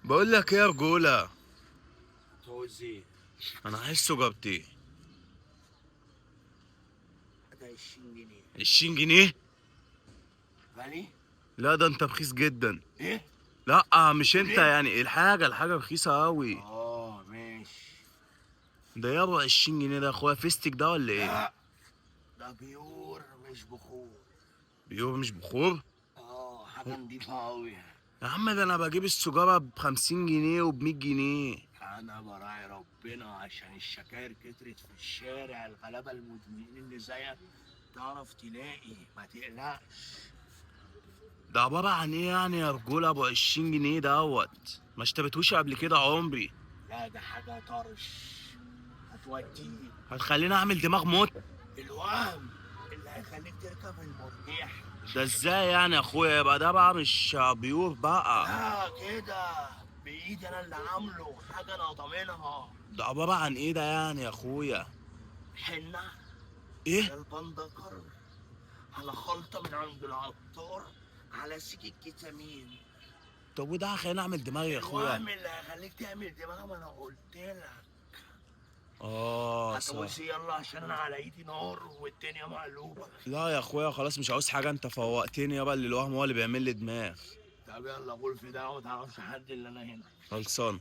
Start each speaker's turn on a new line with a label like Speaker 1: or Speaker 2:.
Speaker 1: بقول لك ايه يا رجوله؟
Speaker 2: تعوز ايه؟
Speaker 1: انا عايز سجارتي.
Speaker 2: ده 20 جنيه.
Speaker 1: 20 جنيه؟
Speaker 2: غالي؟
Speaker 1: لا ده انت رخيص جدا.
Speaker 2: ايه؟
Speaker 1: لا مش
Speaker 2: بتقول
Speaker 1: انت،
Speaker 2: ايه؟
Speaker 1: يعني الحاجه رخيصه قوي.
Speaker 2: ماشي.
Speaker 1: ده يابا 20 جنيه ده يا اخويا فيستك ده ولا ايه؟
Speaker 2: لا، ده بيور مش بخور.
Speaker 1: بيقول مش بخور.
Speaker 2: حاجة نضيفة أوي.
Speaker 1: يا عم ده انا بجيب السجاره ب50 جنيه وب100 جنيه.
Speaker 2: أنا براعي ربنا عشان الشكاير كترت في الشارع، الغلابة المدمنين اللي زيك تعرف تلاقي، ما تقلقش.
Speaker 1: ده عباره عن ايه يعني يا رجوله ابو 20 جنيه دوت؟ ما اشتريتهوش قبل كده عمري.
Speaker 2: لا ده حاجة طرش، هتوديك
Speaker 1: هتخليني اعمل دماغ موت.
Speaker 2: الوهم اللي هيخليك تركب المرجيح.
Speaker 1: ده ازاي يعني يا اخويا؟ يبقى ده بقى مش بيور بقى.
Speaker 2: لا كده بايدي انا اللي عامله، حاجه انا ضامنها.
Speaker 1: ده عباره عن ايه ده يعني يا اخويا؟
Speaker 2: حنه
Speaker 1: ايه؟
Speaker 2: على البندقر، على خلطه من عند العطار، على سكه كتامين.
Speaker 1: طب وده هيخليني اعمل دماغ يا اخويا؟
Speaker 2: الوهم اللي هيخليك تعمل دماغ، ما انا قلت لك.
Speaker 1: اه صح.
Speaker 2: هتوصي يلا عشان انا على ايدي نار والدنيا مقلوبه.
Speaker 1: لا يا اخويا خلاص مش عاوز حاجه، انت فوقتني يابا، اللي الوهم هو اللي بيعمل لي دماغ.
Speaker 2: طب يلا قول في ده، وما تعرفش حد اللي انا هنا.
Speaker 1: خلصان.